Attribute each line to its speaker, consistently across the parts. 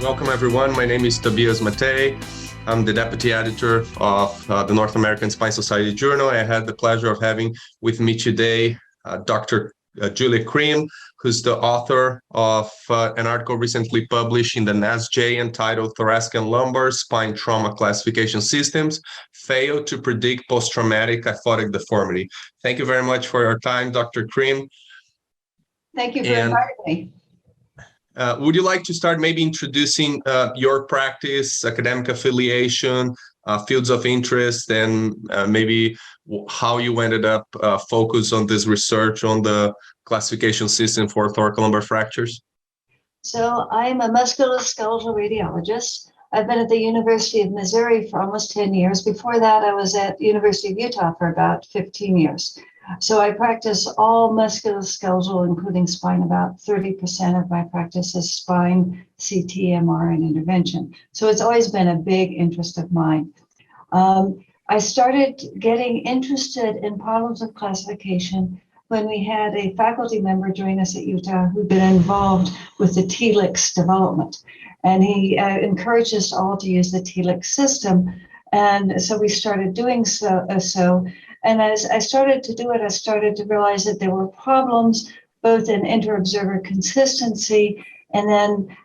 Speaker 1: Welcome, everyone. My name is Tobias Mattei. I'm the deputy editor of the North American Spine Society Journal. I had the pleasure of having with me today Dr. Julia Crim, who's the author of an article recently published in the NASSJ entitled Thoracic and Lumbar Spine Trauma Classification Systems Fail to Predict Post-Traumatic Kyphotic Deformity. Thank you very much for your time, Dr. Crim.
Speaker 2: Thank you for inviting me.
Speaker 1: Would you like to start maybe introducing your practice, academic affiliation, fields of interest, and maybe how you ended up focused on this research on the classification system for thoracolumbar fractures?
Speaker 2: So I'm a musculoskeletal radiologist. I've been at the University of Missouri for almost 10 years. Before that, I was at the University of Utah for about 15 years. So I practice all musculoskeletal, including spine. About 30% of my practice is spine, CT, MR, and intervention. So it's always been a big interest of mine. I started getting interested in problems of classification when we had a faculty member join us at Utah who'd been involved with the TLIX development. And he encouraged us all to use the TLIX system. And so we started doing so. And as I started to do it, I started to realize that there were problems both in inter-observer consistency and then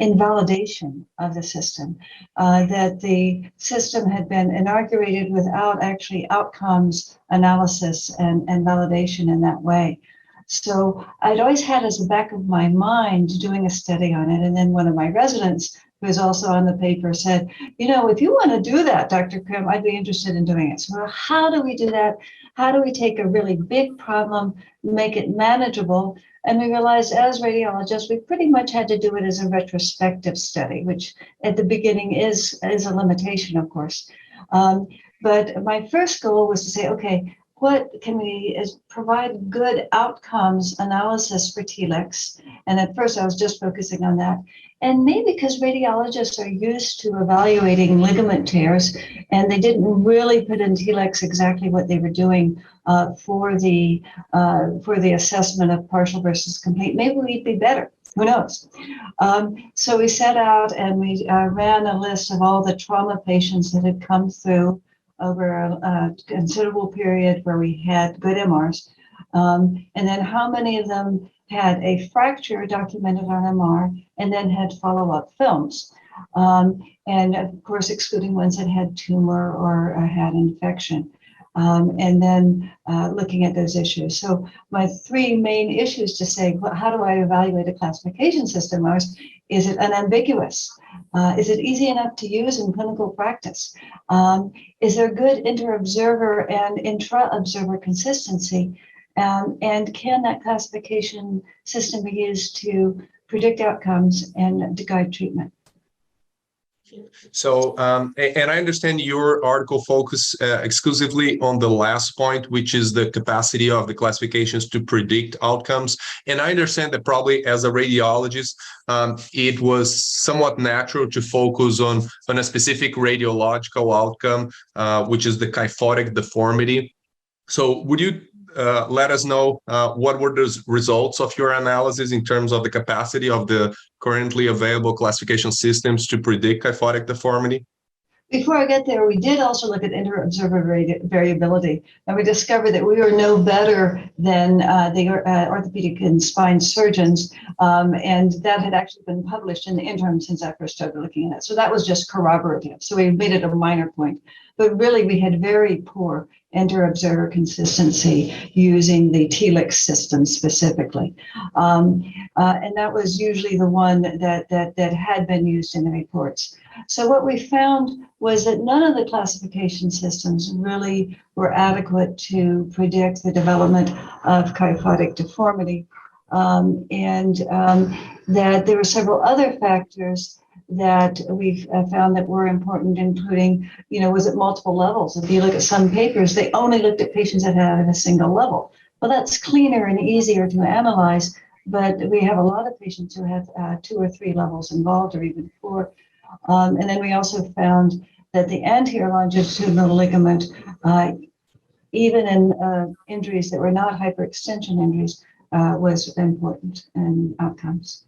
Speaker 2: in validation of the system, that the system had been inaugurated without actually outcomes analysis and validation in that way. So I'd always had as the back of my mind doing a study on it. And then one of my residents, who was also on the paper, said, you know, if you want to do that, Dr. Crim, I'd be interested in doing it. So how do we do that? How do we take a really big problem, make it manageable? And we realized as radiologists, we pretty much had to do it as a retrospective study, which at the beginning is a limitation, of course. But my first goal was to say, okay, what can we provide good outcomes analysis for TLIX? And at first I was just focusing on that. And maybe because radiologists are used to evaluating ligament tears, and they didn't really put in TLIX exactly what they were doing for the assessment of partial versus complete, maybe we'd be better. Who knows? So we set out and we ran a list of all the trauma patients that had come through over a considerable period where we had good MRs, and then how many of them had a fracture documented on MR and then had follow-up films. And of course, excluding ones that had tumor or had infection. And then looking at those issues. So my three main issues to say, well, how do I evaluate a classification system? Is it unambiguous? Is it easy enough to use in clinical practice? Is there good inter-observer and intra-observer consistency? And can that classification system be used to predict outcomes and to guide treatment?
Speaker 1: So, and I understand your article focused exclusively on the last point, which is the capacity of the classifications to predict outcomes. And I understand that probably as a radiologist, it was somewhat natural to focus on a specific radiological outcome, which is the kyphotic deformity. So would you let us know what were the results of your analysis in terms of the capacity of the currently available classification systems to predict kyphotic deformity?
Speaker 2: Before I get there, we did also look at inter-observer variability, and we discovered that we were no better than the orthopedic and spine surgeons, and that had actually been published in the interim since I first started looking at it. So that was just corroborative. So we made it a minor point. But really, we had very poor inter-observer consistency using the TLIX system specifically. And that was usually the one that had been used in the reports. So what we found was that none of the classification systems really were adequate to predict the development of kyphotic deformity, and that there were several other factors that we've found that were important, including, was it multiple levels? If you look at some papers, they only looked at patients that had a single level. Well, that's cleaner and easier to analyze, but we have a lot of patients who have 2 or 3 levels involved, or even 4. And then we also found that the anterior longitudinal ligament, even in injuries that were not hyperextension injuries, was important in outcomes.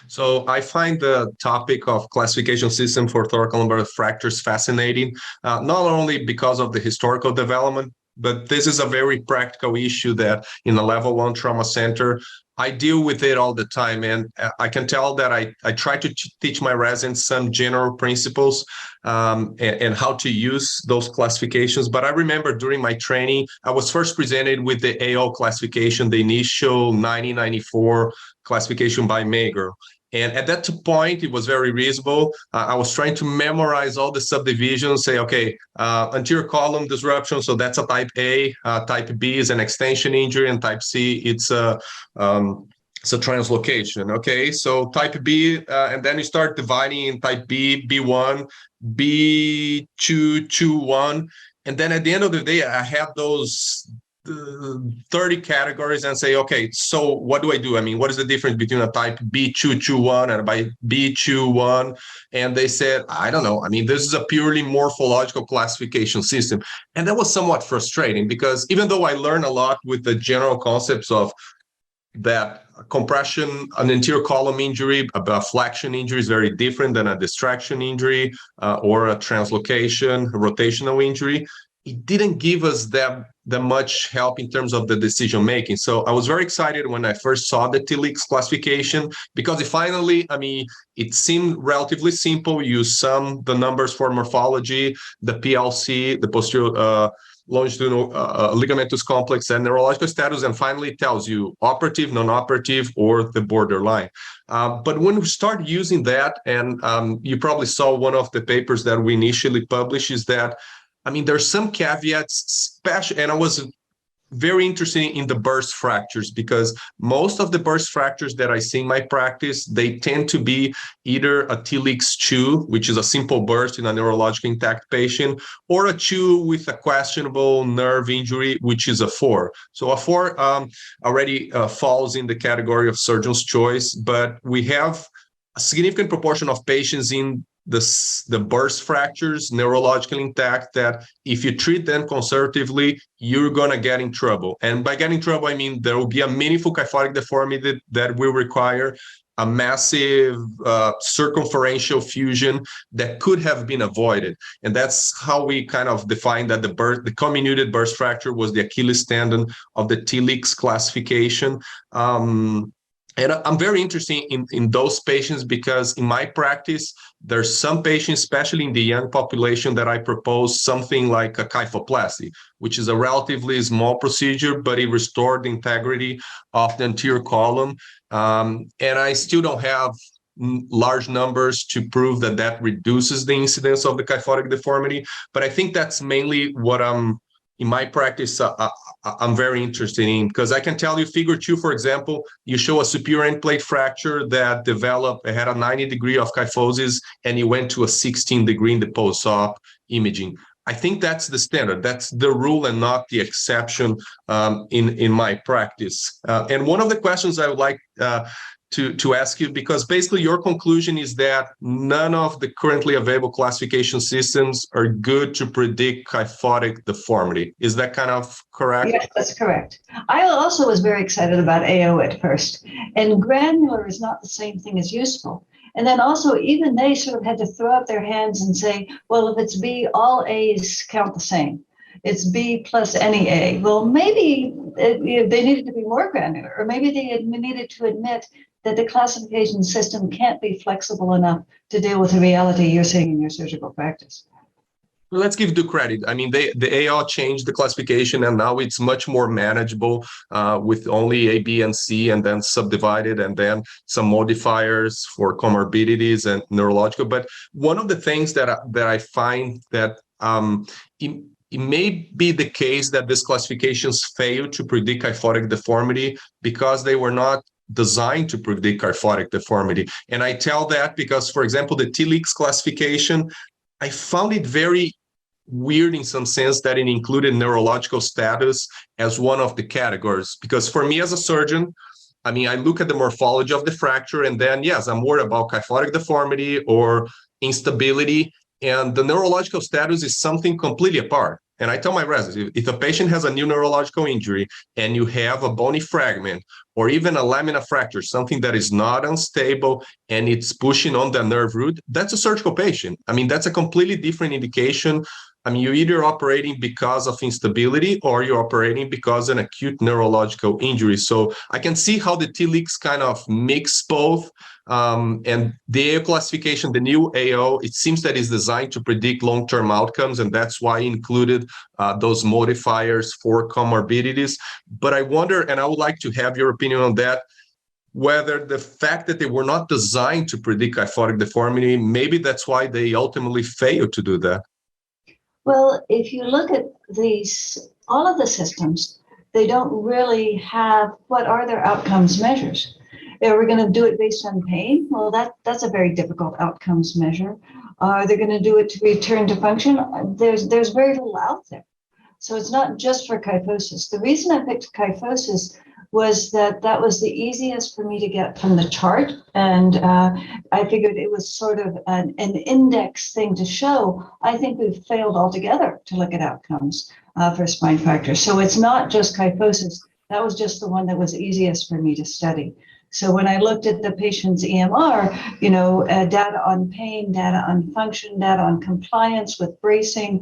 Speaker 1: So I find the topic of classification system for thoracolumbar fractures fascinating, not only because of the historical development, but this is a very practical issue that in a level 1 trauma center, I deal with it all the time. And I can tell that I try to teach my residents some general principles and how to use those classifications. But I remember during my training, I was first presented with the AO classification, the initial 1994 classification by Mager. And at that point, it was very reasonable. I was trying to memorize all the subdivisions, say, okay, anterior column disruption, so that's a type A. Type B is an extension injury, and type C, it's a translocation. Okay, so type B, and then you start dividing in type B, B1, B2, 2, 1. And then at the end of the day, I have those 30 categories and say, okay, so what do I do? I mean, what is the difference between a type B221 and a B21? And they said, I don't know. I mean, this is a purely morphological classification system. And that was somewhat frustrating because even though I learned a lot with the general concepts of that compression, an anterior column injury, a flexion injury is very different than a distraction injury or a translocation, a rotational injury. It didn't give us that much help in terms of the decision making. So I was very excited when I first saw the TLIX classification because it seemed relatively simple. You sum the numbers for morphology, the PLC, the posterior longitudinal ligamentous complex, and neurological status, and finally it tells you operative, non-operative, or the borderline. But when we start using that, and you probably saw one of the papers that we initially published, is that there's some caveats, special, and I was very interested in the burst fractures because most of the burst fractures that I see in my practice, they tend to be either a TLIX 2, which is a simple burst in a neurologically intact patient, or a 2 with a questionable nerve injury, which is a 4. So a 4 already falls in the category of surgeon's choice, but we have a significant proportion of patients in the burst fractures, neurologically intact, that if you treat them conservatively, you're going to get in trouble. And by getting in trouble, I mean there will be a meaningful kyphotic deformity that will require a massive circumferential fusion that could have been avoided. And that's how we kind of define that the comminuted burst fracture was the Achilles tendon of the TLIX classification. And I'm very interested in those patients because in my practice, there's some patients, especially in the young population, that I propose something like a kyphoplasty, which is a relatively small procedure, but it restored the integrity of the anterior column. And I still don't have large numbers to prove that reduces the incidence of the kyphotic deformity. But I think that's mainly what in my practice, I'm very interested in, because I can tell you figure 2, for example, you show a superior end plate fracture that developed, it had a 90 degree of kyphosis, and it went to a 16 degree in the post-op imaging. I think that's the standard. That's the rule and not the exception in my practice. And one of the questions I would like to ask you, because basically your conclusion is that none of the currently available classification systems are good to predict kyphotic deformity. Is that kind of correct?
Speaker 2: Yes, that's correct. I also was very excited about AO at first, and granular is not the same thing as useful. And then also, even they sort of had to throw up their hands and say, well, if it's B, all A's count the same. It's B plus any A. Well, maybe they needed to be more granular, or maybe they needed to admit that the classification system can't be flexible enough to deal with the reality you're seeing in your surgical practice.
Speaker 1: Let's give due credit. I mean, the AO changed the classification, and now it's much more manageable with only A, B, and C, and then subdivided, and then some modifiers for comorbidities and neurological. But one of the things that I find that it may be the case that these classifications fail to predict kyphotic deformity because they were not designed to predict kyphotic deformity. And I tell that because, for example, the TLIX classification, I found it very weird in some sense that it included neurological status as one of the categories. Because for me as a surgeon, I mean, I look at the morphology of the fracture, and then, yes, I'm worried about kyphotic deformity or instability. And the neurological status is something completely apart. And I tell my residents, if a patient has a new neurological injury and you have a bony fragment or even a lamina fracture, something that is not unstable and it's pushing on the nerve root, that's a surgical patient. I mean, that's a completely different indication. I mean, you're either operating because of instability or you're operating because of an acute neurological injury. So I can see how the TLEAGs kind of mix both. And the AO classification, the new AO, it seems that is designed to predict long-term outcomes, and that's why I included those modifiers for comorbidities. But I wonder, and I would like to have your opinion on that, whether the fact that they were not designed to predict kyphotic deformity, maybe that's why they ultimately failed to do that.
Speaker 2: Well, if you look at all of the systems, they don't really have what are their outcomes measures. Are we going to do it based on pain? Well, that's a very difficult outcomes measure. Are they going to do it to return to function? There's very little out there. So it's not just for kyphosis. The reason I picked kyphosis was that was the easiest for me to get from the chart. And I figured it was sort of an index thing to show. I think we've failed altogether to look at outcomes for spine fractures. So it's not just kyphosis. That was just the one that was easiest for me to study. So when I looked at the patient's EMR, data on pain, data on function, data on compliance with bracing,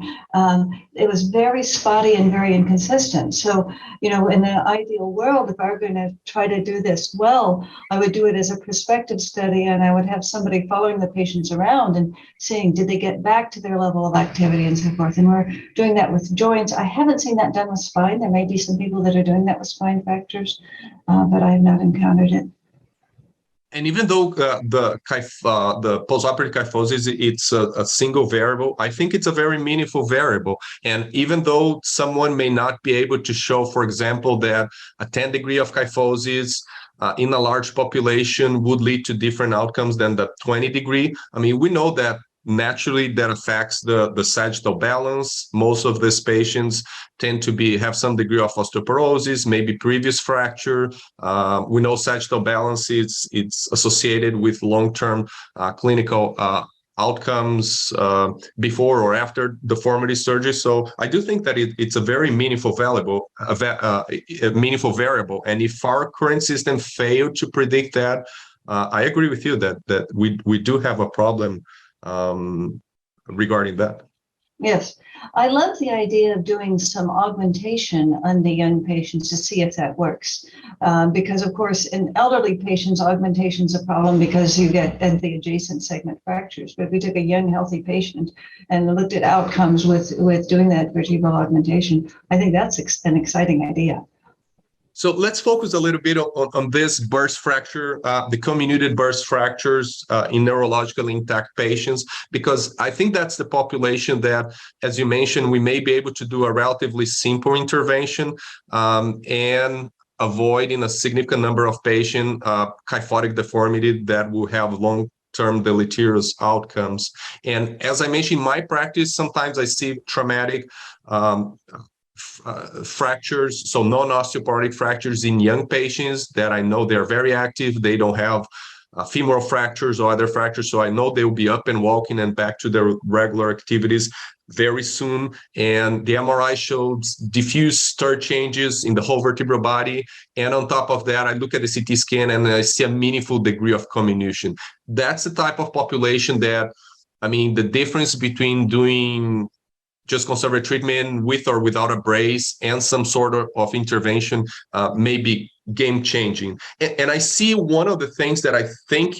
Speaker 2: it was very spotty and very inconsistent. So, in the ideal world, if I were going to try to do this well, I would do it as a prospective study, and I would have somebody following the patients around and seeing, did they get back to their level of activity and so forth. And we're doing that with joints. I haven't seen that done with spine. There may be some people that are doing that with spine fractures, but I have not encountered it.
Speaker 1: And even though the postoperative kyphosis, it's a single variable, I think it's a very meaningful variable. And even though someone may not be able to show, for example, that a 10 degree of kyphosis in a large population would lead to different outcomes than the 20 degree, I mean, we know that naturally that affects the sagittal balance. Most of these patients tend to have some degree of osteoporosis, maybe previous fracture. We know sagittal balance it's associated with long-term clinical outcomes before or after deformity surgery. So I do think that it's a very meaningful variable. And if our current system failed to predict that, I agree with you that we do have a problem regarding that.
Speaker 2: Yes, I love the idea of doing some augmentation on the young patients to see if that works. Because, of course, in elderly patients, augmentation is a problem because you get the adjacent segment fractures. But if we took a young, healthy patient and looked at outcomes with doing that vertebral augmentation, I think that's an exciting idea.
Speaker 1: So let's focus a little bit on this burst fracture, the comminuted burst fractures in neurologically intact patients, because I think that's the population that, as you mentioned, we may be able to do a relatively simple intervention and avoid in a significant number of patients kyphotic deformity that will have long-term deleterious outcomes. And as I mentioned in my practice, sometimes I see traumatic fractures, so non-osteoporotic fractures in young patients that I know they're very active. They don't have femoral fractures or other fractures, so I know they'll be up and walking and back to their regular activities very soon. And the MRI shows diffuse stir changes in the whole vertebral body. And on top of that, I look at the CT scan and I see a meaningful degree of comminution. That's the type of population that, I mean, the difference between doing just conservative treatment with or without a brace and some sort of intervention may be game-changing. And I see one of the things that I think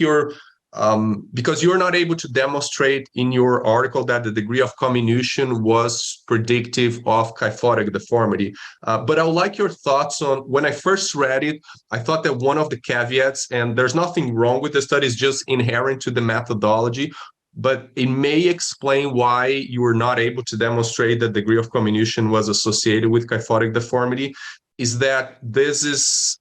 Speaker 1: because you're not able to demonstrate in your article that the degree of comminution was predictive of kyphotic deformity. But I would like your thoughts on, when I first read it, I thought that one of the caveats, and there's nothing wrong with the study, is just inherent to the methodology, but it may explain why you were not able to demonstrate that degree of comminution was associated with kyphotic deformity, is that this is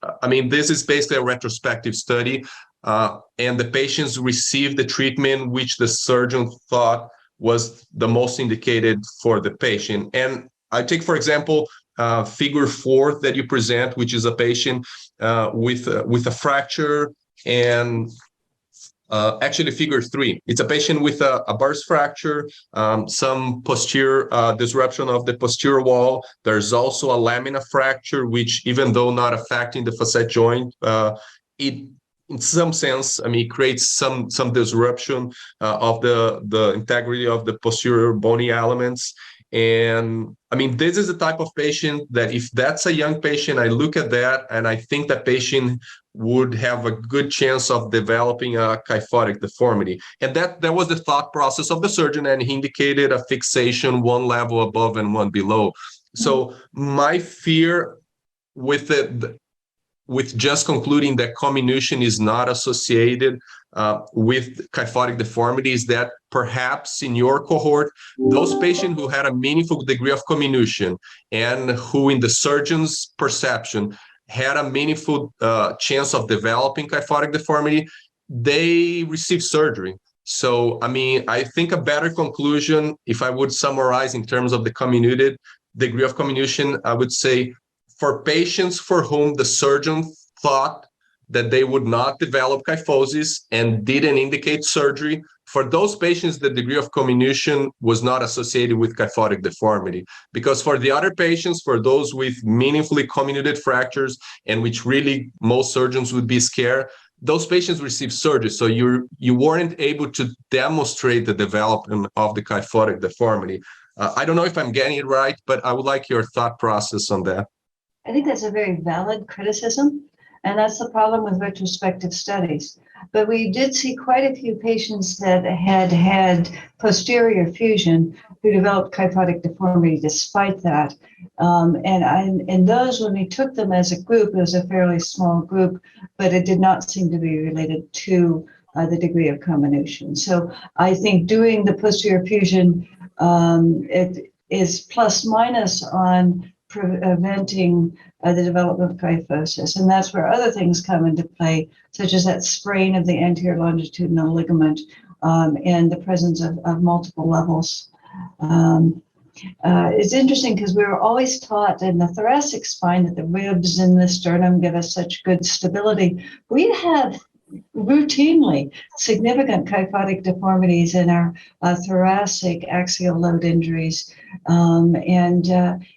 Speaker 1: basically a retrospective study, and the patients received the treatment which the surgeon thought was the most indicated for the patient. And I take, for example, figure 4 that you present, which is a patient with a fracture, and Actually, figure 3. It's a patient with a burst fracture, some posterior disruption of the posterior wall. There's also a lamina fracture, which, even though not affecting the facet joint, it, in some sense, I mean, it creates some disruption of the integrity of the posterior bony elements. And I mean, this is the type of patient that, if that's a young patient, I look at that and I think that patient would have a good chance of developing a kyphotic deformity. And that was the thought process of the surgeon, and he indicated a fixation one level above and one below. So my fear with with just concluding that comminution is not associated with kyphotic deformity is that perhaps in your cohort, those patients who had a meaningful degree of comminution and who, in the surgeon's perception, had a meaningful chance of developing kyphotic deformity, they received surgery. So, I mean, I think a better conclusion, if I would summarize in terms of the comminuted degree of comminution, I would say, for patients for whom the surgeon thought that they would not develop kyphosis and didn't indicate surgery, for those patients, the degree of comminution was not associated with kyphotic deformity. Because for the other patients, for those with meaningfully comminuted fractures, and which really most surgeons would be scared, those patients received surgery. So you weren't able to demonstrate the development of the kyphotic deformity. I don't know if I'm getting it right, but I would like your thought process on that.
Speaker 2: I think that's a very valid criticism, and that's the problem with retrospective studies. But we did see quite a few patients that had posterior fusion who developed kyphotic deformity despite that. And those, when we took them as a group, it was a fairly small group, but it did not seem to be related to the degree of comminution. So I think doing the posterior fusion, it is plus minus on preventing the development of kyphosis. And that's where other things come into play, such as that sprain of the anterior longitudinal ligament and the presence of multiple levels. It's interesting because we were always taught in the thoracic spine that the ribs in the sternum give us such good stability. We have routinely significant kyphotic deformities in our thoracic axial load injuries.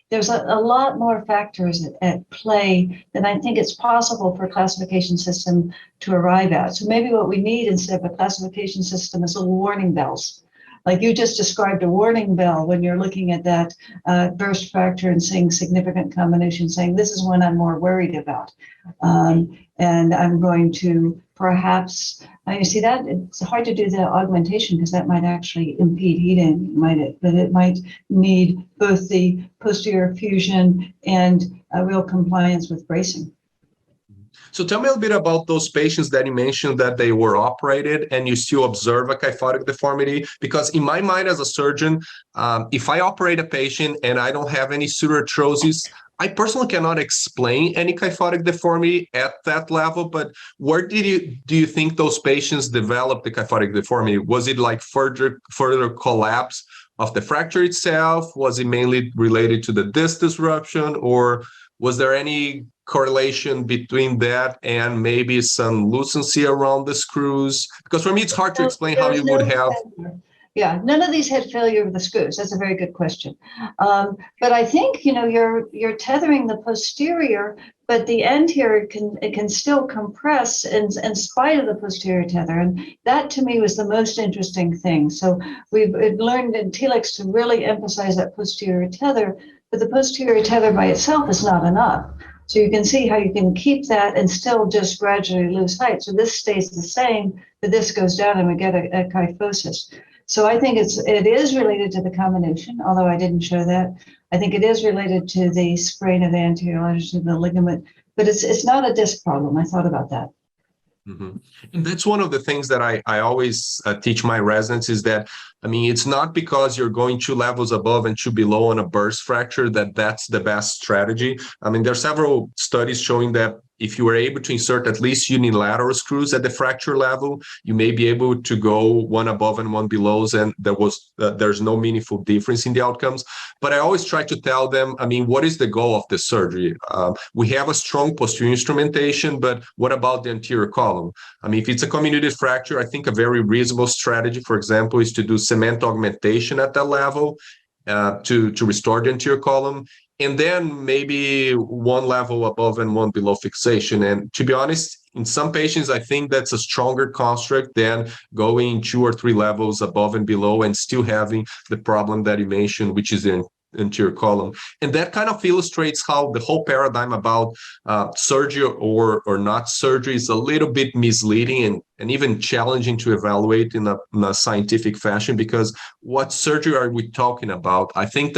Speaker 2: There's a lot more factors at play than I think it's possible for a classification system to arrive at. So maybe what we need instead of a classification system is little warning bells. Like you just described a warning bell when you're looking at that burst fracture and seeing significant comminution, saying this is one I'm more worried about. And I'm going to perhaps, you see that it's hard to do the augmentation because that might actually impede heating, but it might need both the posterior fusion and real compliance with bracing.
Speaker 1: So tell me a little bit about those patients that you mentioned that they were operated and you still observe a kyphotic deformity. Because in my mind as a surgeon, if I operate a patient and I don't have any pseudoarthrosis, I personally cannot explain any kyphotic deformity at that level. But where do you think those patients developed the kyphotic deformity? Was it like further collapse of the fracture itself? Was it mainly related to the disc disruption, or was there any correlation between that and maybe some lucency around the screws? Because for me, it's hard to explain how you would have.
Speaker 2: Yeah, none of these had failure of the screws. That's a very good question. But I think, you're tethering the posterior, but the anterior can still compress in spite of the posterior tether. And that to me was the most interesting thing. So we've learned in TLEX to really emphasize that posterior tether, but the posterior tether by itself is not enough. So you can see how you can keep that and still just gradually lose height. So this stays the same, but this goes down and we get a kyphosis. So I think it is related to the comminution, although I didn't show that. I think it is related to the sprain of the anterior longitudinal ligament, but it's not a disc problem. I thought about that.
Speaker 1: Mm-hmm. And that's one of the things that I always teach my residents is that I mean, it's not because you're going 2 levels above and 2 below on a burst fracture that's the best strategy. I mean, there are several studies showing that if you were able to insert at least unilateral screws at the fracture level, you may be able to go 1 above and 1 below, and there's no meaningful difference in the outcomes. But I always try to tell them, I mean, what is the goal of the surgery? We have a strong posterior instrumentation, but what about the anterior column? I mean, if it's a comminuted fracture, I think a very reasonable strategy, for example, is to do cement augmentation at that level to restore the anterior column, and then maybe 1 level above and 1 below fixation. And to be honest, in some patients, I think that's a stronger construct than going 2 or 3 levels above and below and still having the problem that you mentioned, which is the anterior column. And that kind of illustrates how the whole paradigm about surgery or not surgery is a little bit misleading and even challenging to evaluate in a scientific fashion, because what surgery are we talking about? I think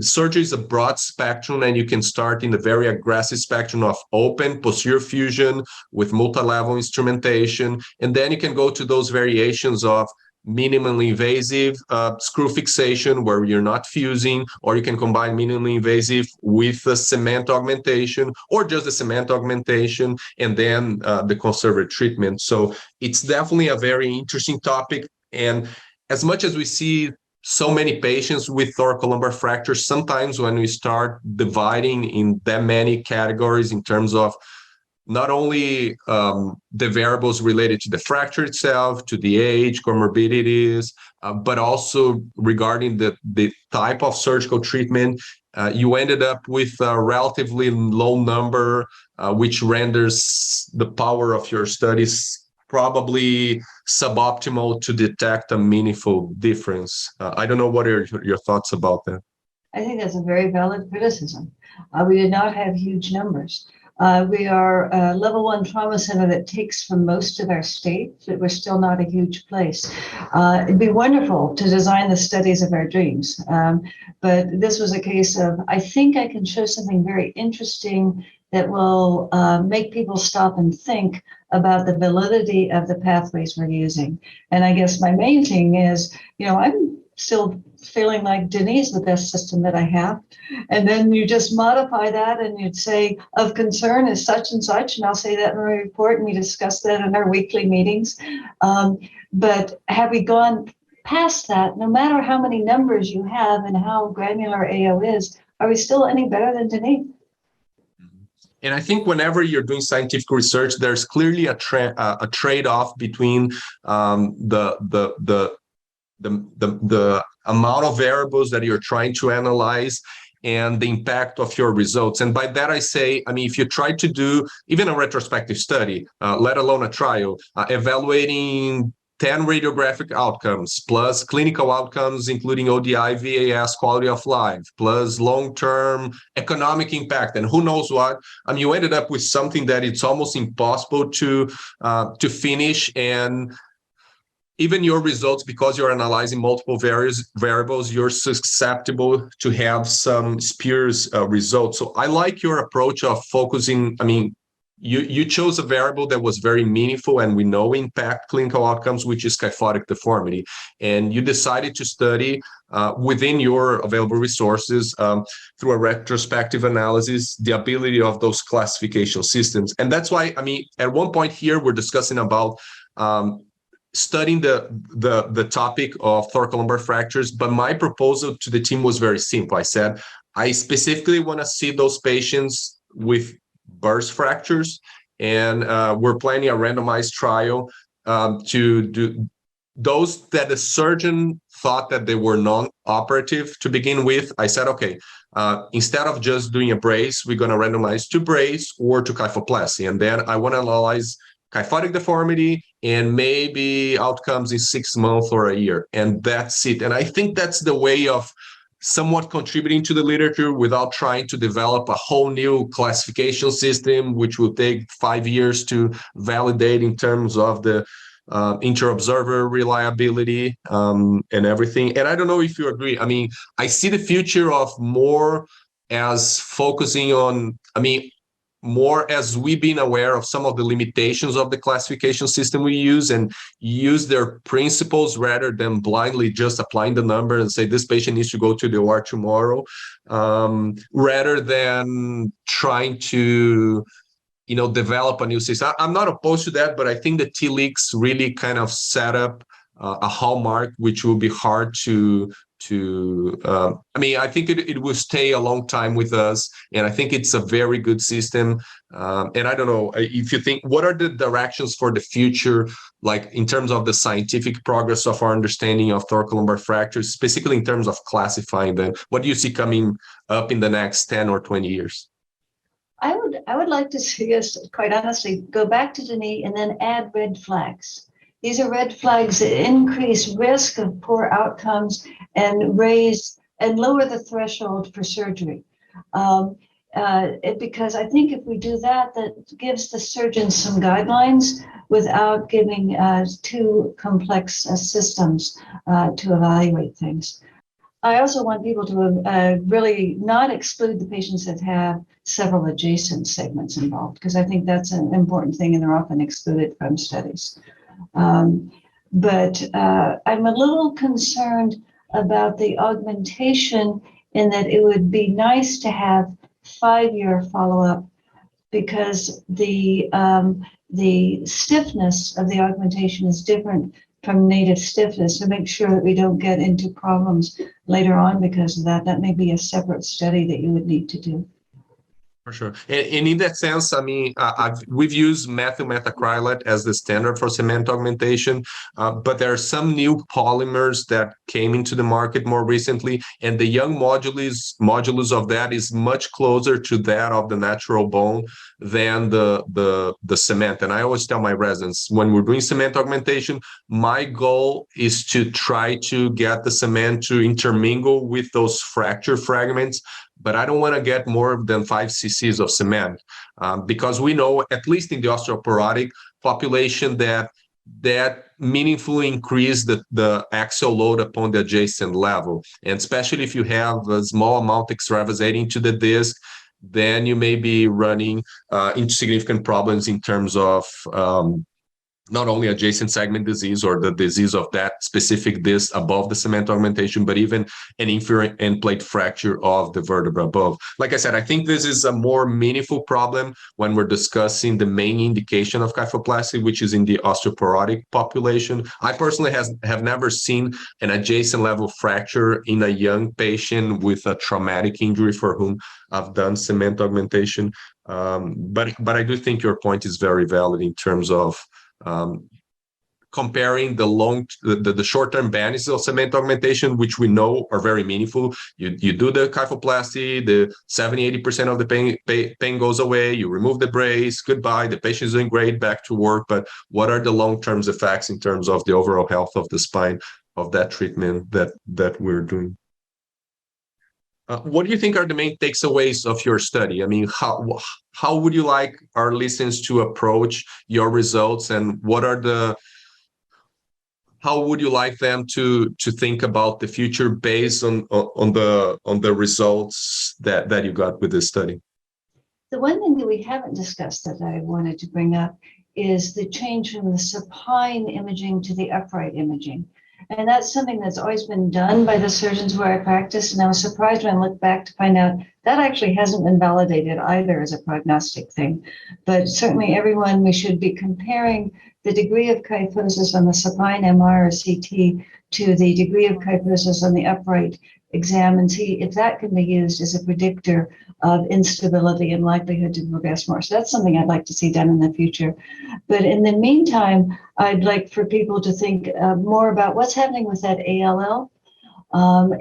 Speaker 1: surgery is a broad spectrum, and you can start in the very aggressive spectrum of open posterior fusion with multi-level instrumentation, and then you can go to those variations of minimally invasive screw fixation where you're not fusing, or you can combine minimally invasive with the cement augmentation or just the cement augmentation and then the conservative treatment. So it's definitely a very interesting topic. And as much as we see so many patients with thoracolumbar fractures, sometimes when we start dividing in that many categories in terms of not only the variables related to the fracture itself, to the age, comorbidities, but also regarding the type of surgical treatment, you ended up with a relatively low number, which renders the power of your studies probably suboptimal to detect a meaningful difference. I don't know, what are your thoughts about that?
Speaker 2: I think that's a very valid criticism. We did not have huge numbers. We are a level 1 trauma center that takes from most of our state, but we're still not a huge place. It'd be wonderful to design the studies of our dreams. But this was a case of, I think I can show something very interesting that will make people stop and think about the validity of the pathways we're using. And I guess my main thing is, I'm still feeling like Denise, the best system that I have. And then you just modify that and you'd say, of concern is such and such, and I'll say that in my report, and we discuss that in our weekly meetings. But have we gone past that? No matter how many numbers you have and how granular AO is, are we still any better than Denise?
Speaker 1: And I think whenever you're doing scientific research, there's clearly a trade-off between the amount of variables that you're trying to analyze and the impact of your results. And by that I say, I mean, if you try to do even a retrospective study, let alone a trial, evaluating 10 radiographic outcomes, plus clinical outcomes, including ODI, VAS, quality of life, plus long-term economic impact, and who knows what, I mean, you ended up with something that it's almost impossible to finish. And even your results, because you're analyzing multiple variables, you're susceptible to have some spurious results. So I like your approach of focusing. I mean, you chose a variable that was very meaningful and we know impact clinical outcomes, which is kyphotic deformity. And you decided to study within your available resources through a retrospective analysis, the ability of those classification systems. And that's why, I mean, at one point here, we're discussing about studying the topic of thoracolumbar fractures, but my proposal to the team was very simple. I said, I specifically want to see those patients with burst fractures, and we're planning a randomized trial to do those that the surgeon thought that they were non-operative to begin with. I said, okay, instead of just doing a brace, we're going to randomize to brace or to kyphoplasty, and then I want to analyze kyphotic deformity and maybe outcomes in 6 months or a year, and that's it. And I think that's the way of somewhat contributing to the literature without trying to develop a whole new classification system, which will take 5 years to validate in terms of the inter-observer reliability and everything. And I don't know if you agree. I mean, I see the future of more as focusing on, I mean, more as we've been aware of some of the limitations of the classification system we use and use their principles rather than blindly just applying the number and say this patient needs to go to the OR tomorrow, rather than trying to develop a new system. I'm not opposed to that, but I think the T-Leaks really kind of set up a hallmark which will be hard to I think it will stay a long time with us, and I think it's a very good system. And I don't know if you think, what are the directions for the future, like in terms of the scientific progress of our understanding of thoracolumbar fractures, specifically in terms of classifying them? What do you see coming up in the next 10 or 20 years?
Speaker 2: I would like to see us, quite honestly, go back to the knee and then add red flags. These are red flags that increase risk of poor outcomes and raise and lower the threshold for surgery. Because I think if we do that, that gives the surgeons some guidelines without giving too complex systems to evaluate things. I also want people to really not exclude the patients that have several adjacent segments involved, because I think that's an important thing and they're often excluded from studies. But I'm a little concerned about the augmentation in that it would be nice to have 5-year follow-up, because the stiffness of the augmentation is different from native stiffness, to make sure that we don't get into problems later on because of that. That may be a separate study that you would need to do.
Speaker 1: For sure. And in that sense, I mean, we've used methyl methacrylate as the standard for cement augmentation, but there are some new polymers that came into the market more recently, and the young modulus of that is much closer to that of the natural bone than the cement. And I always tell my residents, when we're doing cement augmentation, my goal is to try to get the cement to intermingle with those fracture fragments, but I don't want to get more than 5 cc's of cement, because we know, at least in the osteoporotic population, that meaningfully increase the axial load upon the adjacent level. And especially if you have a small amount extravasating to the disc, then you may be running into significant problems in terms of not only adjacent segment disease or the disease of that specific disc above the cement augmentation, but even an inferior end plate fracture of the vertebra above. Like I said, I think this is a more meaningful problem when we're discussing the main indication of kyphoplasty, which is in the osteoporotic population. I personally have never seen an adjacent level fracture in a young patient with a traumatic injury for whom I've done cement augmentation. But I do think your point is very valid in terms of comparing the short-term benefits of cement augmentation, which we know are very meaningful. You do the kyphoplasty, the 70-80% of the pain goes away, you remove the brace, goodbye, the patient is doing great, back to work. But what are the long-term effects in terms of the overall health of the spine of that treatment that we're doing? What do you think are the main takeaways of your study? I mean, how would you like our listeners to approach your results, and how would you like them to think about the future based on the results that you got with this study?
Speaker 2: The one thing that we haven't discussed that I wanted to bring up is the change from the supine imaging to the upright imaging. And that's something that's always been done by the surgeons where I practice. And I was surprised when I looked back to find out that actually hasn't been validated either as a prognostic thing. But certainly everyone, we should be comparing the degree of kyphosis on the supine MR or CT to the degree of kyphosis on the upright exam, and see if that can be used as a predictor of instability and likelihood to progress more. So that's something I'd like to see done in the future. But in the meantime, I'd like for people to think more about what's happening with that ALL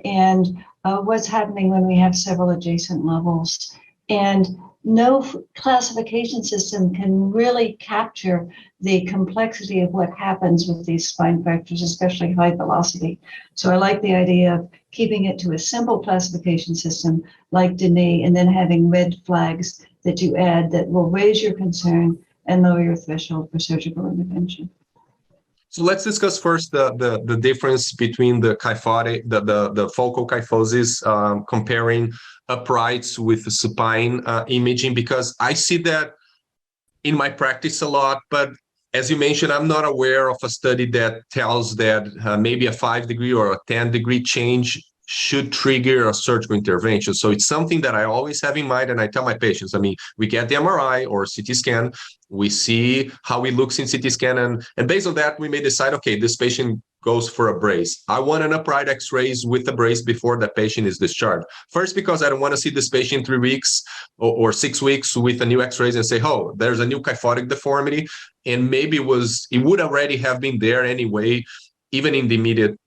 Speaker 2: and what's happening when we have several adjacent levels. And no classification system can really capture the complexity of what happens with these spine fractures, especially high velocity. So I like the idea of keeping it to a simple classification system like Denis, and then having red flags that you add that will raise your concern and lower your threshold for surgical intervention.
Speaker 1: So let's discuss first the difference between the kyphotic, the focal kyphosis, comparing uprights with supine imaging, because I see that in my practice a lot. But as you mentioned, I'm not aware of a study that tells that maybe a 5-degree or a 10-degree change should trigger a surgical intervention. So it's something that I always have in mind, and I tell my patients, I mean, we get the MRI or CT scan, we see how it looks in CT scan, and based on that, we may decide, okay, this patient goes for a brace. I want an upright x-rays with a brace before the patient is discharged. First, because I don't want to see this patient 3 weeks or 6 weeks with a new x-rays and say, oh, there's a new kyphotic deformity, and maybe it would already have been there anyway, even in the immediate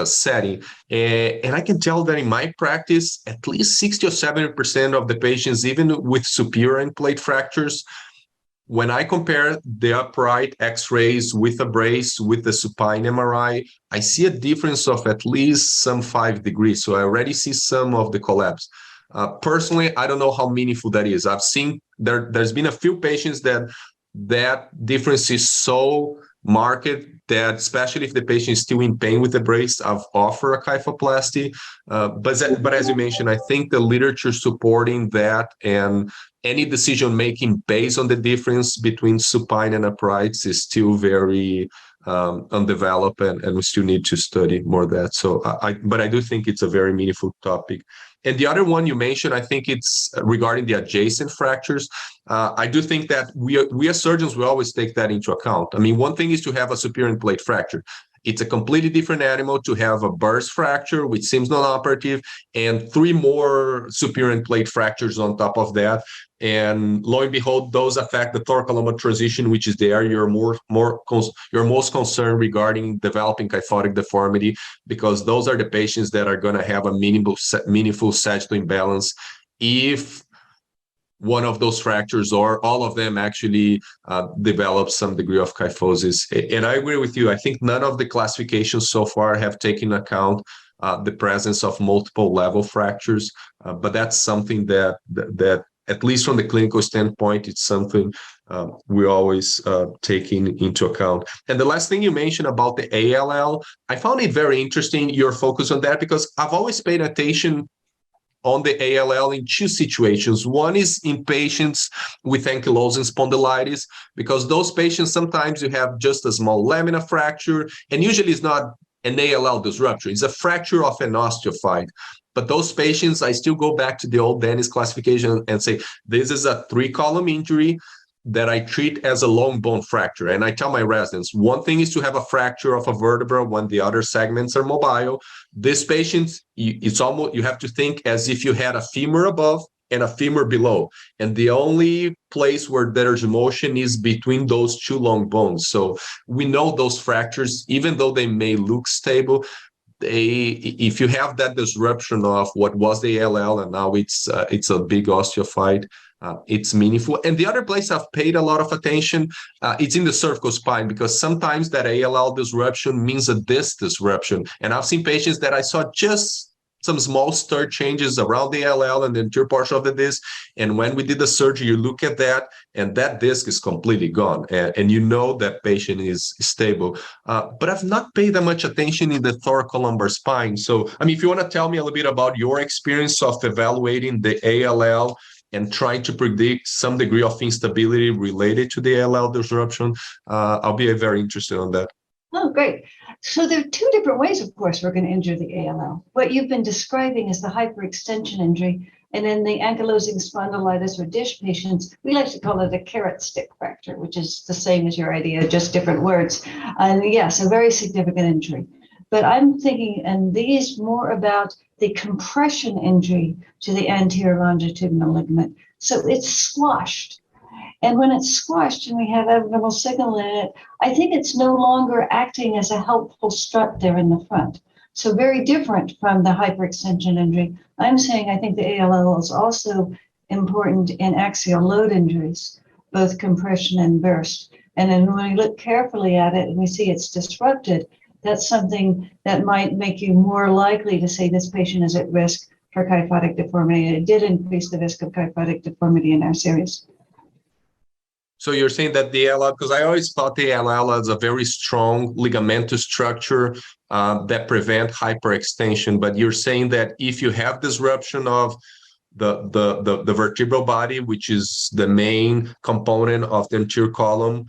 Speaker 1: setting. And I can tell that in my practice, at least 60 or 70% of the patients, even with superior end plate fractures, when I compare the upright x-rays with a brace with the supine MRI, I see a difference of at least some 5 degrees. So I already see some of the collapse. Personally, I don't know how meaningful that is. I've seen there's been a few patients that difference is so marked that, especially if the patient is still in pain with the brace, I've offered a kyphoplasty. But as you mentioned, I think the literature supporting that and any decision making based on the difference between supine and uprights is still very undeveloped, and we still need to study more of that. So but I do think it's a very meaningful topic. And the other one you mentioned, I think it's regarding the adjacent fractures. I do think that we as surgeons, we always take that into account. I mean, one thing is to have a superior end plate fracture. It's a completely different animal to have a burst fracture, which seems non-operative, and 3 more superior end plate fractures on top of that. And lo and behold, those affect the thoracolumbar transition, which is the area you're most concerned regarding developing kyphotic deformity, because those are the patients that are going to have a meaningful sagittal imbalance if one of those fractures or all of them actually develop some degree of kyphosis. And I agree with you. I think none of the classifications so far have taken account the presence of multiple level fractures, but that's something that at least from the clinical standpoint, it's something we always taking into account. And the last thing you mentioned about the ALL, I found it very interesting, your focus on that, because I've always paid attention on the ALL in 2 situations. One is in patients with ankylosing spondylitis, because those patients, sometimes you have just a small lamina fracture, and usually it's not an ALL disruption, it's a fracture of an osteophyte. But those patients, I still go back to the old Dennis classification and say, this is a 3-column injury that I treat as a long bone fracture. And I tell my residents, one thing is to have a fracture of a vertebra when the other segments are mobile. This patient, it's almost, you have to think as if you had a femur above and a femur below. And the only place where there's motion is between those 2 long bones. So we know those fractures, even though they may look stable, if you have that disruption of what was the ALL and now it's a big osteophyte, it's meaningful. And the other place I've paid a lot of attention, it's in the cervical spine, because sometimes that ALL disruption means a disc disruption. And I've seen patients that I saw just some small stir changes around the ALL and the anterior portion of the disc. And when we did the surgery, you look at that, and that disc is completely gone. And you know that patient is stable. But I've not paid that much attention in the thoracolumbar spine. So, I mean, if you want to tell me a little bit about your experience of evaluating the ALL and trying to predict some degree of instability related to the ALL disruption, I'll be very interested on that.
Speaker 2: Oh, great. So there are 2 different ways, of course, we're going to injure the ALL. What you've been describing is the hyperextension injury. And in the ankylosing spondylitis or DISH patients, we like to call it a carrot stick fracture, which is the same as your idea, just different words. And yes, a very significant injury. But I'm thinking, and these more about the compression injury to the anterior longitudinal ligament. So it's squashed. And when it's squashed and we have abnormal signal in it, I think it's no longer acting as a helpful strut there in the front. So very different from the hyperextension injury. I'm saying I think the ALL is also important in axial load injuries, both compression and burst. And then when we look carefully at it and we see it's disrupted, that's something that might make you more likely to say this patient is at risk for kyphotic deformity. It did increase the risk of kyphotic deformity in our series.
Speaker 1: So you're saying that the ALL, because I always thought the ALL as a very strong ligamentous structure that prevent hyperextension, but you're saying that if you have disruption of the vertebral body, which is the main component of the anterior column,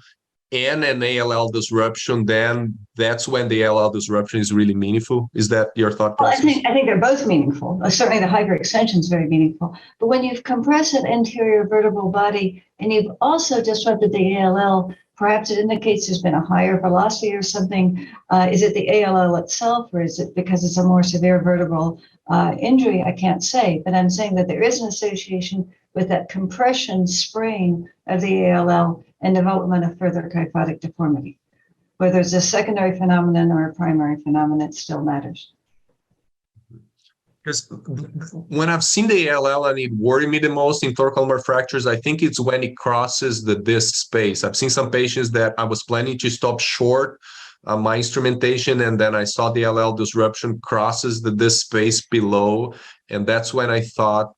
Speaker 1: and an ALL disruption, then that's when the ALL disruption is really meaningful. Is that your thought process?
Speaker 2: Well, I think they're both meaningful. Certainly the hyperextension is very meaningful. But when you've compressed an anterior vertebral body and you've also disrupted the ALL, perhaps it indicates there's been a higher velocity or something. Is it the ALL itself, or is it because it's a more severe vertebral injury? I can't say, but I'm saying that there is an association with that compression sprain of the ALL and development of further kyphotic deformity. Whether it's a secondary phenomenon or a primary phenomenon, it still matters.
Speaker 1: Because when I've seen the ALL and it worried me the most in thoracolumbar fractures, I think it's when it crosses the disc space. I've seen some patients that I was planning to stop short my instrumentation, and then I saw the ALL disruption crosses the disc space below. And that's when I thought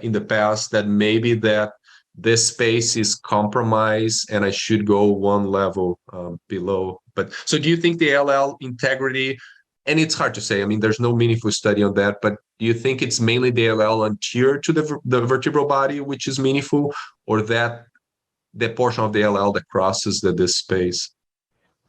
Speaker 1: in the past that maybe that this space is compromised and I should go one level below. But so do you think the ALL integrity, and it's hard to say, I mean, there's no meaningful study on that, but do you think it's mainly the ALL anterior to the vertebral body, which is meaningful, or that the portion of the ALL that crosses the disc space?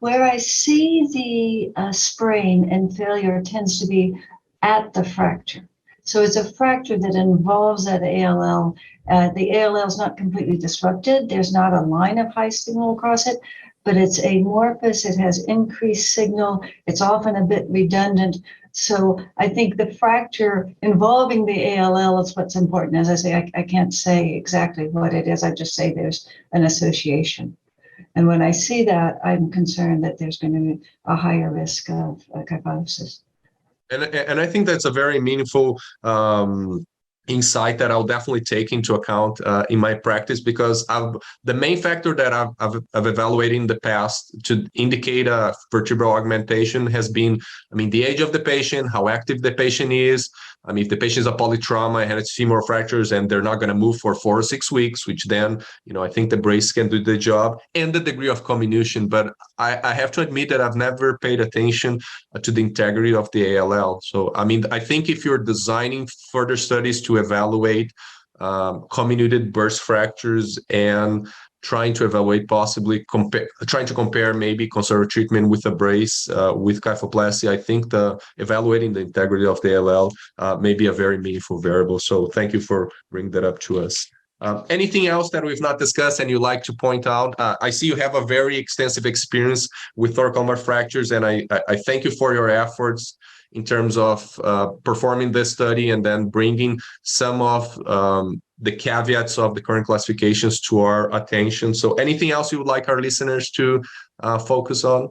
Speaker 2: Where I see the sprain and failure tends to be at the fracture. So it's a fracture that involves that ALL. The ALL is not completely disrupted. There's not a line of high signal across it, but it's amorphous. It has increased signal. It's often a bit redundant. So I think the fracture involving the ALL is what's important. As I say, I can't say exactly what it is. I just say there's an association. And when I see that, I'm concerned that there's going to be a higher risk of kyphosis.
Speaker 1: And I think that's a very meaningful insight that I'll definitely take into account in my practice, because the main factor that I've evaluated in the past to indicate a vertebral augmentation has been, I mean, the age of the patient, how active the patient is. I mean, if the patient is a polytrauma and has femoral fractures and they're not going to move for 4 or 6 weeks, which then, I think the brace can do the job, and the degree of comminution. But I have to admit that I've never paid attention to the integrity of the ALL. So, I mean, I think if you're designing further studies to evaluate comminuted burst fractures and trying to evaluate possibly trying to compare maybe conservative treatment with a brace with kyphoplasty, I think evaluating the integrity of the ALL may be a very meaningful variable. So thank you for bringing that up to us. Anything else that we've not discussed and you'd like to point out? I see you have a very extensive experience with thoracolumbar fractures, and I thank you for your efforts in terms of performing this study and then bringing some of the caveats of the current classifications to our attention. So anything else you would like our listeners to focus on?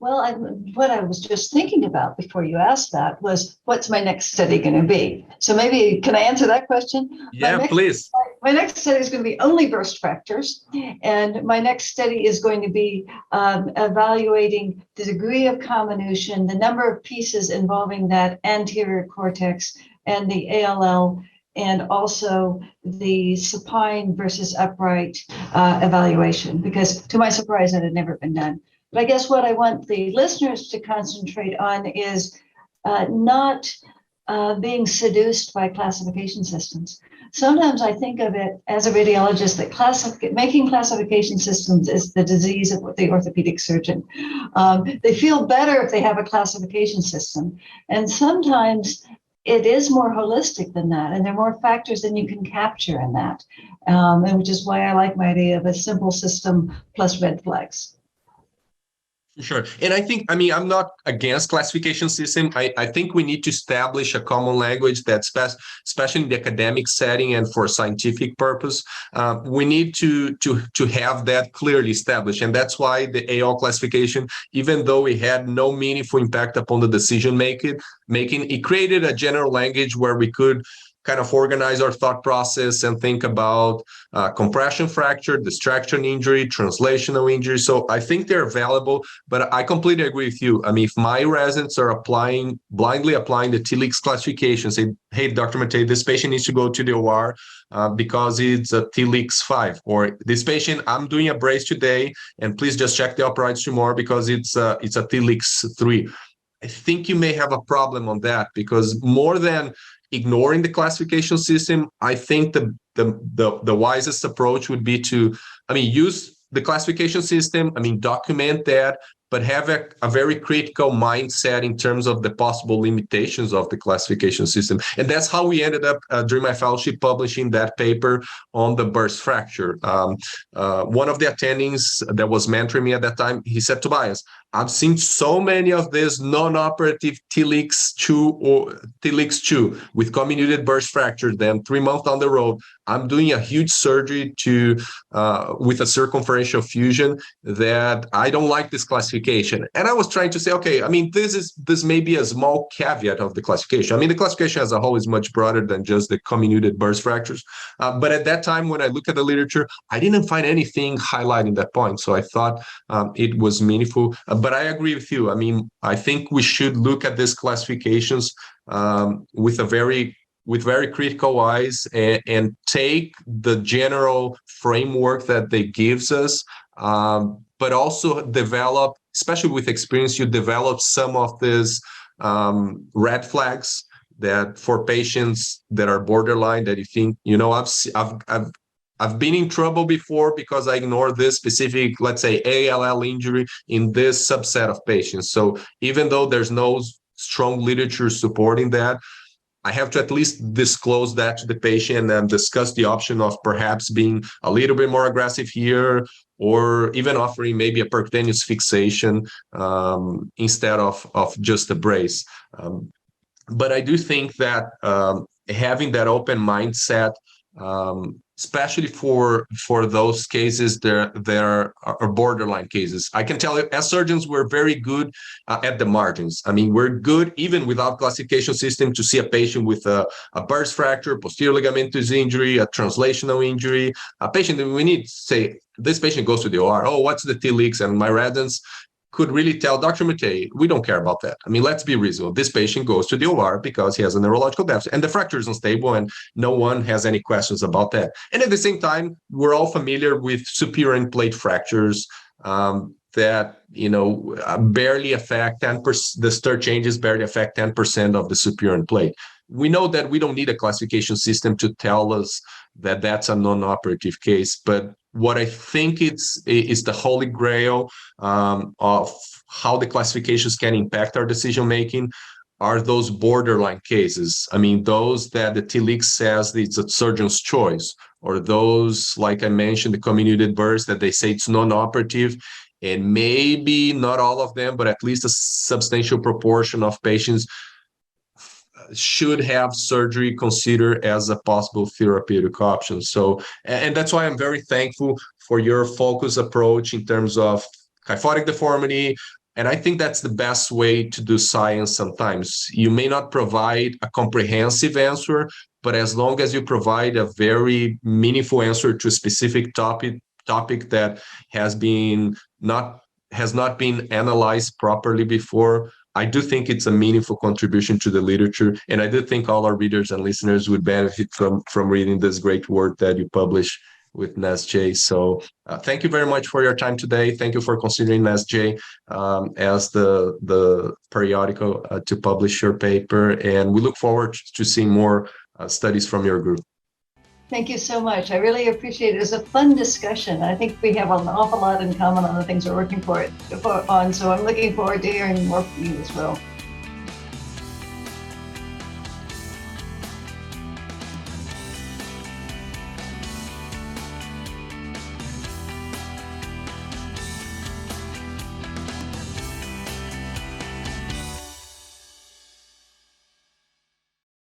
Speaker 2: Well, what I was just thinking about before you asked that was, what's my next study going to be? So maybe, can I answer that question?
Speaker 1: Yeah, please.
Speaker 2: My next study is going to be only burst fractures. And my next study is going to be evaluating the degree of comminution, the number of pieces involving that anterior cortex and the ALL, and also the supine versus upright evaluation, because to my surprise, that had never been done. But I guess what I want the listeners to concentrate on is not being seduced by classification systems. Sometimes I think of it as a radiologist that making classification systems is the disease of the orthopedic surgeon. They feel better if they have a classification system. And sometimes it is more holistic than that, and there are more factors than you can capture in that, and which is why I like my idea of a simple system plus red flags.
Speaker 1: Sure. And I think, I mean, I'm not against classification system. I think we need to establish a common language that's best, especially in the academic setting and for scientific purpose. We need to have that clearly established. And that's why the AL classification, even though it had no meaningful impact upon the decision making, it created a general language where we could kind of organize our thought process and think about compression fracture, distraction injury, translational injury. So I think they're available, but I completely agree with you. I mean, if my residents are blindly applying the TLIX classification, say, hey, Dr. Mattei, this patient needs to go to the OR because it's a TLIX 5, or this patient, I'm doing a brace today, and please just check the uprights tomorrow because it's a TLIX 3. I think you may have a problem on that, because more than ignoring the classification system, I think the wisest approach would be to, use the classification system, document that, but have a very critical mindset in terms of the possible limitations of the classification system. And that's how we ended up during my fellowship publishing that paper on the burst fracture. One of the attendings that was mentoring me at that time, he said, Tobias, I've seen so many of these non-operative TLIX 2 with comminuted burst fractures. Then 3 months down the road, I'm doing a huge surgery with a circumferential fusion that I don't like this classification. And I was trying to say, okay, this may be a small caveat of the classification. The classification as a whole is much broader than just the comminuted burst fractures. But at that time, when I look at the literature, I didn't find anything highlighting that point. So I thought it was meaningful. But I agree with you. I think we should look at these classifications with very critical eyes and take the general framework that they gives us, but also develop, especially with experience, you develop some of these red flags that for patients that are borderline, that you think, I've been in trouble before because I ignored this specific, let's say, ALL injury in this subset of patients. So even though there's no strong literature supporting that, I have to at least disclose that to the patient and discuss the option of perhaps being a little bit more aggressive here, or even offering maybe a percutaneous fixation instead of just a brace. But I do think that having that open mindset, especially for those cases there are borderline cases. I can tell you, as surgeons, we're very good at the margins. We're good even without classification system to see a patient with a burst fracture, posterior ligamentous injury, a translational injury, a patient that we need to say, this patient goes to the OR. Oh, what's the TLIX? And my residents could really tell Dr. Mattei, we don't care about that. Let's be reasonable. This patient goes to the OR because he has a neurological deficit and the fracture is unstable, and no one has any questions about that. And at the same time, we're all familiar with superior end plate fractures that, barely affect 10%. The stir changes barely affect 10% of the superior end plate. We know that we don't need a classification system to tell us that that's a non-operative case, but what I think is the holy grail of how the classifications can impact our decision-making are those borderline cases. Those that the TLIX says it's a surgeon's choice, or those, like I mentioned, the comminuted burst that they say it's non-operative, and maybe not all of them, but at least a substantial proportion of patients should have surgery considered as a possible therapeutic option. So, and that's why I'm very thankful for your focused approach in terms of kyphotic deformity. And I think that's the best way to do science sometimes. You may not provide a comprehensive answer, but as long as you provide a very meaningful answer to a specific topic that has not been analyzed properly before, I do think it's a meaningful contribution to the literature, and I do think all our readers and listeners would benefit from reading this great work that you publish with NASSJ. So thank you very much for your time today. Thank you for considering NASSJ as the periodical to publish your paper, and we look forward to seeing more studies from your group.
Speaker 2: Thank you so much. I really appreciate it. It was a fun discussion. I think we have an awful lot in common on the things we're working on. So I'm looking forward to hearing more from you as well.